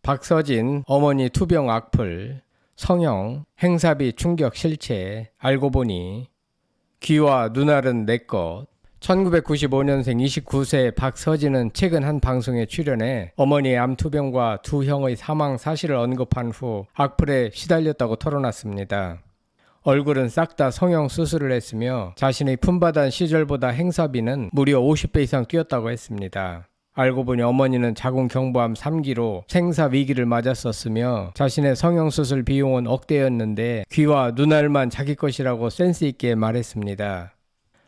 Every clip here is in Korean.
박서진 어머니 투병 악플, 성형, 행사비 충격 실체, 알고 보니, 귀와 눈알은 내 것. 1995년생 29세 박서진은 최근 한 방송에 출연해 어머니의 암투병과 두 형의 사망 사실을 언급한 후 악플에 시달렸다고 털어놨습니다. 얼굴은 싹 다 성형 수술을 했으며 자신의 품바단 시절보다 행사비는 무려 50배 이상 뛰었다고 했습니다. 알고 보니 어머니는 자궁경부암 3기로 생사 위기를 맞았었으며 자신의 성형수술 비용은 억대였는데 귀와 눈알만 자기 것이라고 센스 있게 말했습니다.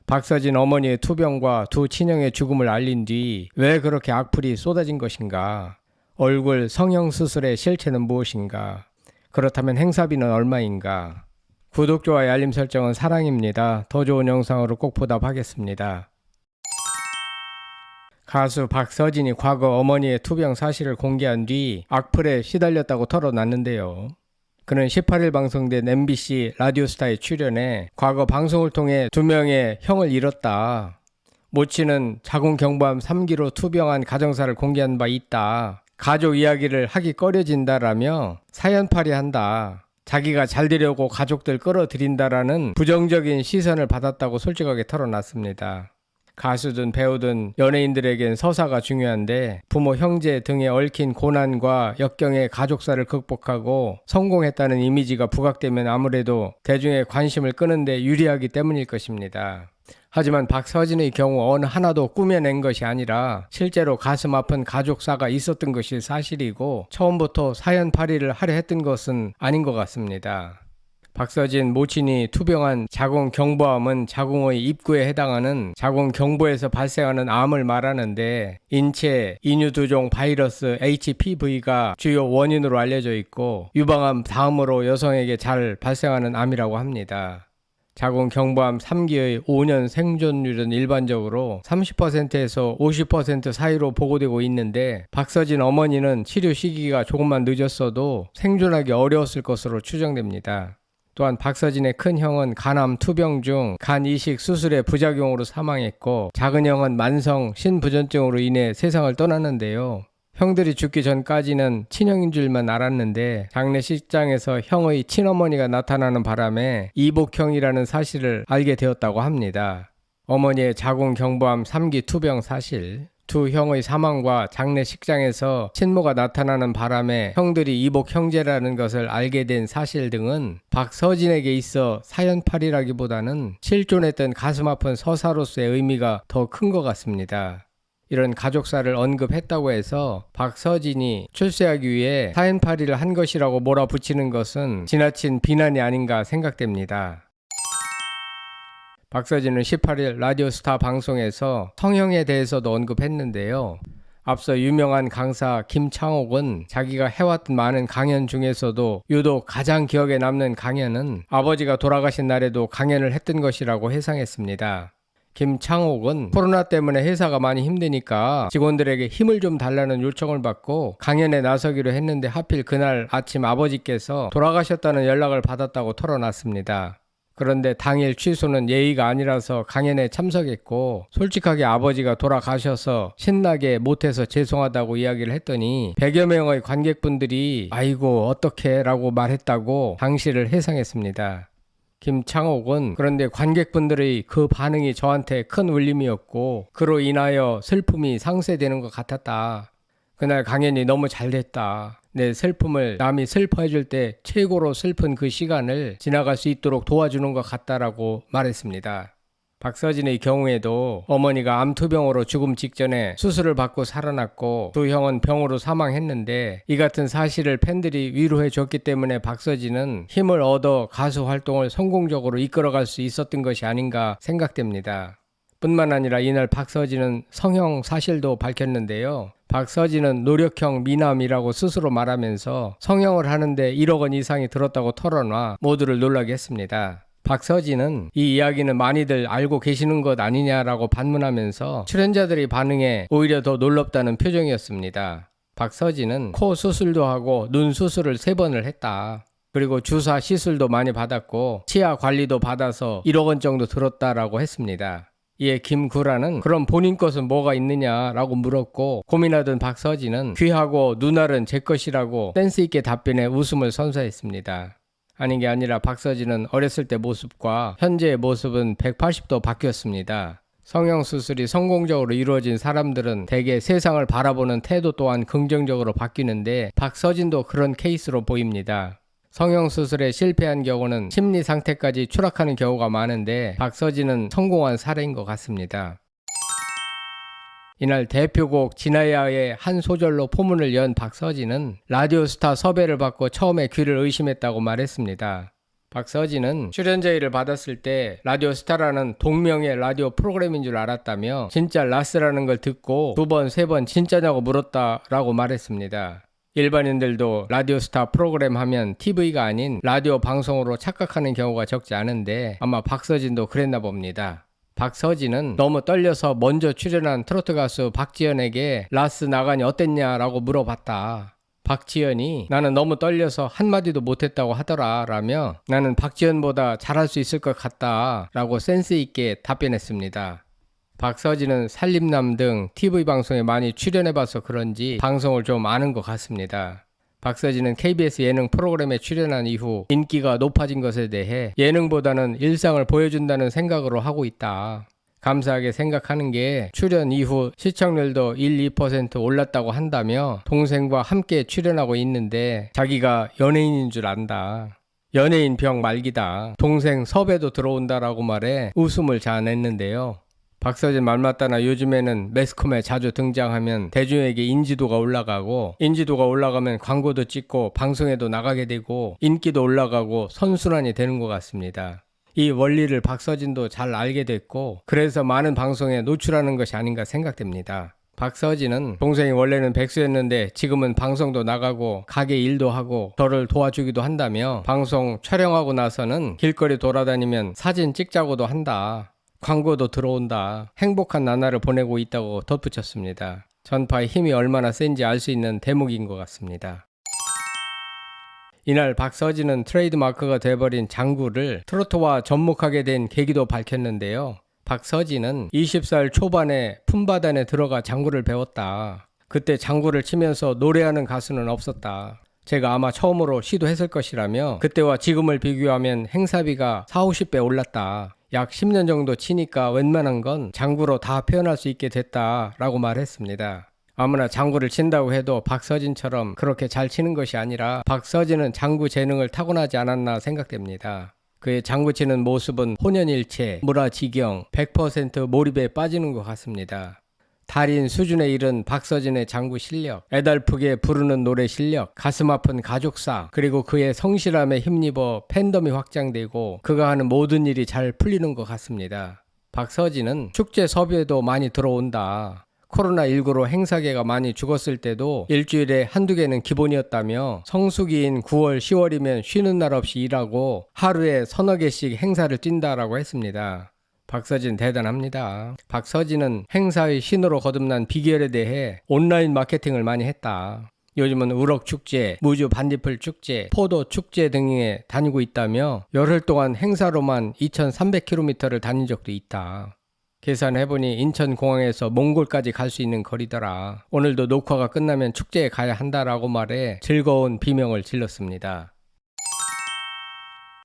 박서진 어머니의 투병과 두 친형의 죽음을 알린 뒤 왜 그렇게 악플이 쏟아진 것인가? 얼굴 성형수술의 실체는 무엇인가? 그렇다면 행사비는 얼마인가? 구독, 좋아요, 알림 설정은 사랑입니다. 더 좋은 영상으로 꼭 보답하겠습니다. 가수 박서진이 과거 어머니의 투병 사실을 공개한 뒤 악플에 시달렸다고 털어놨는데요. 그는 18일 방송된 MBC 라디오스타에 출연해 과거 방송을 통해 두 명의 형을 잃었다. 모친은 자궁경부암 3기로 투병한 가정사를 공개한 바 있다. 가족 이야기를 하기 꺼려진다라며 사연팔이한다. 자기가 잘 되려고 가족들 끌어들인다라는 부정적인 시선을 받았다고 솔직하게 털어놨습니다. 가수든 배우든 연예인들에겐 서사가 중요한데 부모, 형제 등에 얽힌 고난과 역경의 가족사를 극복하고 성공했다는 이미지가 부각되면 아무래도 대중의 관심을 끄는데 유리하기 때문일 것입니다. 하지만 박서진의 경우 어느 하나도 꾸며낸 것이 아니라 실제로 가슴 아픈 가족사가 있었던 것이 사실이고 처음부터 사연팔이를 하려 했던 것은 아닌 것 같습니다. 박서진 모친이 투병한 자궁경부암은 자궁의 입구에 해당하는 자궁경부에서 발생하는 암을 말하는데 인체 인유두종 바이러스 HPV가 주요 원인으로 알려져 있고 유방암 다음으로 여성에게 잘 발생하는 암이라고 합니다. 자궁경부암 3기의 5년 생존율은 일반적으로 30%에서 50% 사이로 보고되고 있는데 박서진 어머니는 치료 시기가 조금만 늦었어도 생존하기 어려웠을 것으로 추정됩니다. 또한 박서진의 큰 형은 간암 투병 중 간 이식 수술의 부작용으로 사망했고 작은 형은 만성 신부전증으로 인해 세상을 떠났는데요. 형들이 죽기 전까지는 친형인 줄만 알았는데 장례식장에서 형의 친어머니가 나타나는 바람에 이복형이라는 사실을 알게 되었다고 합니다. 어머니의 자궁경부암 3기 투병 사실, 두 형의 사망과 장례식장에서 친모가 나타나는 바람에 형들이 이복 형제라는 것을 알게 된 사실 등은 박서진에게 있어 사연팔이라기보다는 실존했던 가슴 아픈 서사로서의 의미가 더 큰 것 같습니다. 이런 가족사를 언급했다고 해서 박서진이 출세하기 위해 사연팔이를 한 것이라고 몰아붙이는 것은 지나친 비난이 아닌가 생각됩니다. 박서진은 18일 라디오스타 방송에서 성형에 대해서도 언급했는데요. 앞서 유명한 강사 김창옥은 자기가 해왔던 많은 강연 중에서도 유독 가장 기억에 남는 강연은 아버지가 돌아가신 날에도 강연을 했던 것이라고 해상했습니다. 김창옥은 코로나 때문에 회사가 많이 힘드니까 직원들에게 힘을 좀 달라는 요청을 받고 강연에 나서기로 했는데 하필 그날 아침 아버지께서 돌아가셨다는 연락을 받았다고 털어놨습니다. 그런데 당일 취소는 예의가 아니라서 강연에 참석했고 솔직하게 아버지가 돌아가셔서 신나게 못해서 죄송하다고 이야기를 했더니 100여 명의 관객분들이 아이고 어떡해 라고 말했다고 당시를 해상했습니다. 김창옥은 그런데 관객분들의 그 반응이 저한테 큰 울림이었고 그로 인하여 슬픔이 상쇄되는 것 같았다. 그날 강연이 너무 잘 됐다. 내 슬픔을 남이 슬퍼해줄 때 최고로 슬픈 그 시간을 지나갈 수 있도록 도와주는 것 같다라고 말했습니다. 박서진의 경우에도 어머니가 암투병으로 죽음 직전에 수술을 받고 살아났고 두 형은 병으로 사망했는데 이 같은 사실을 팬들이 위로해 줬기 때문에 박서진은 힘을 얻어 가수 활동을 성공적으로 이끌어갈 수 있었던 것이 아닌가 생각됩니다. 뿐만 아니라 이날 박서진은 성형 사실도 밝혔는데요. 박서진은 노력형 미남이라고 스스로 말하면서 성형을 하는데 1억 원 이상이 들었다고 털어놔 모두를 놀라게 했습니다. 박서진은 이 이야기는 많이들 알고 계시는 것 아니냐라고 반문하면서 출연자들의 반응에 오히려 더 놀랍다는 표정이었습니다. 박서진은 코 수술도 하고 눈 수술을 3번을 했다. 그리고 주사 시술도 많이 받았고 치아 관리도 받아서 1억 원 정도 들었다라고 했습니다. 이에 김구라는 그럼 본인 것은 뭐가 있느냐라고 물었고, 고민하던 박서진은 귀하고 눈알은 제 것이라고 센스 있게 답변해 웃음을 선사했습니다. 아닌 게 아니라 박서진은 어렸을 때 모습과 현재의 모습은 180도 바뀌었습니다. 성형수술이 성공적으로 이루어진 사람들은 대개 세상을 바라보는 태도 또한 긍정적으로 바뀌는데 박서진도 그런 케이스로 보입니다. 성형수술에 실패한 경우는 심리 상태까지 추락하는 경우가 많은데 박서진은 성공한 사례인 것 같습니다. 이날 대표곡 진아야의 한 소절로 포문을 연 박서진은 라디오스타 섭외를 받고 처음에 귀를 의심했다고 말했습니다. 박서진은 출연 제의를 받았을 때 라디오스타라는 동명의 라디오 프로그램인 줄 알았다며 진짜 라스라는 걸 듣고 2번, 3번 진짜냐고 물었다라고 말했습니다. 일반인들도 라디오스타 프로그램 하면 TV가 아닌 라디오 방송으로 착각하는 경우가 적지 않은데 아마 박서진도 그랬나 봅니다. 박서진은 너무 떨려서 먼저 출연한 트로트 가수 박지현에게 라스 나가니 어땠냐라고 물어봤다. 박지현이 나는 너무 떨려서 한마디도 못했다고 하더라 라며 나는 박지현보다 잘할 수 있을 것 같다 라고 센스 있게 답변했습니다. 박서진은 살림남 등 TV방송에 많이 출연해봐서 그런지 방송을 좀 아는 것 같습니다. 박서진은 KBS 예능 프로그램에 출연한 이후 인기가 높아진 것에 대해 예능보다는 일상을 보여준다는 생각으로 하고 있다. 감사하게 생각하는 게 출연 이후 시청률도 1, 2% 올랐다고 한다며 동생과 함께 출연하고 있는데 자기가 연예인인 줄 안다. 연예인 병 말기다. 동생 섭외도 들어온다라고 말해 웃음을 자아냈는데요. 박서진 말 맞다나 요즘에는 매스컴에 자주 등장하면 대중에게 인지도가 올라가고 인지도가 올라가면 광고도 찍고 방송에도 나가게 되고 인기도 올라가고 선순환이 되는 것 같습니다. 이 원리를 박서진도 잘 알게 됐고 그래서 많은 방송에 노출하는 것이 아닌가 생각됩니다. 박서진은 동생이 원래는 백수였는데 지금은 방송도 나가고 가게 일도 하고 저를 도와주기도 한다며 방송 촬영하고 나서는 길거리 돌아다니면 사진 찍자고도 한다. 광고도 들어온다. 행복한 나날을 보내고 있다고 덧붙였습니다. 전파의 힘이 얼마나 센지 알 수 있는 대목인 것 같습니다. 이날 박서진은 트레이드마크가 돼버린 장구를 트로트와 접목하게 된 계기도 밝혔는데요. 박서진은 20살 초반에 품바단에 들어가 장구를 배웠다. 그때 장구를 치면서 노래하는 가수는 없었다. 제가 아마 처음으로 시도했을 것이라며 그때와 지금을 비교하면 행사비가 40~50배 올랐다. 약 10년 정도 치니까 웬만한 건 장구로 다 표현할 수 있게 됐다라고 말했습니다. 아무나 장구를 친다고 해도 박서진처럼 그렇게 잘 치는 것이 아니라 박서진은 장구 재능을 타고나지 않았나 생각됩니다. 그의 장구 치는 모습은 혼연일체, 무라지경, 100% 몰입에 빠지는 것 같습니다. 달인 수준에 이른 박서진의 장구 실력, 애달프게 부르는 노래 실력, 가슴 아픈 가족사, 그리고 그의 성실함에 힘입어 팬덤이 확장되고 그가 하는 모든 일이 잘 풀리는 것 같습니다. 박서진은 축제 섭외도 많이 들어온다. 코로나19로 행사계가 많이 죽었을 때도 일주일에 한두 개는 기본이었다며 성수기인 9월, 10월이면 쉬는 날 없이 일하고 하루에 서너 개씩 행사를 뛴다라고 했습니다. 박서진 대단합니다. 박서진은 행사의 신으로 거듭난 비결에 대해 온라인 마케팅을 많이 했다. 요즘은 우럭축제, 무주 반딧불 축제, 포도축제 등에 다니고 있다며 열흘 동안 행사로만 2300km를 다닌 적도 있다. 계산해보니 인천공항에서 몽골까지 갈 수 있는 거리더라. 오늘도 녹화가 끝나면 축제에 가야 한다라고 말해 즐거운 비명을 질렀습니다.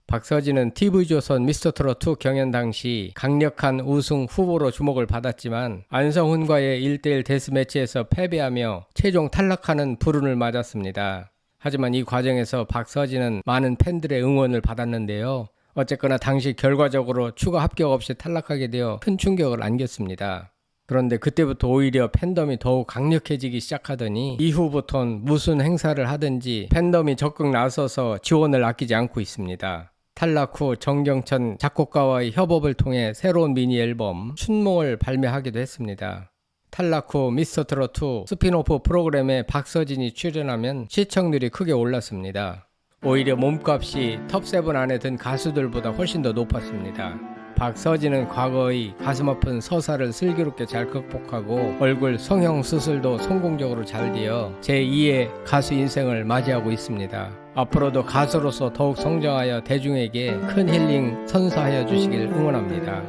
박서진은 TV조선 미스터트롯2 경연 당시 강력한 우승 후보로 주목을 받았지만 안성훈과의 1대1 데스매치에서 패배하며 최종 탈락하는 불운을 맞았습니다. 하지만 이 과정에서 박서진은 많은 팬들의 응원을 받았는데요. 어쨌거나 당시 결과적으로 추가 합격 없이 탈락하게 되어 큰 충격을 안겼습니다. 그런데 그때부터 오히려 팬덤이 더욱 강력해지기 시작하더니 이후부터는 무슨 행사를 하든지 팬덤이 적극 나서서 지원을 아끼지 않고 있습니다. 탈락 후 정경천 작곡가와의 협업을 통해 새로운 미니 앨범 춘몽을 발매하기도 했습니다. 탈락 후 미스터트롯2 스피노프 프로그램에 박서진이 출연하면 시청률이 크게 올랐습니다. 오히려 몸값이 톱7 안에 든 가수들보다 훨씬 더 높았습니다. 박서진은 과거의 가슴 아픈 서사를 슬기롭게 잘 극복하고 얼굴 성형 수술도 성공적으로 잘 되어 제2의 가수 인생을 맞이하고 있습니다. 앞으로도 가수로서 더욱 성장하여 대중에게 큰 힐링 선사하여 주시길 응원합니다.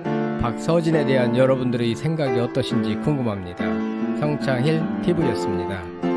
박서진에 대한 여러분들의 생각이 어떠신지 궁금합니다. 성창힐 TV였습니다.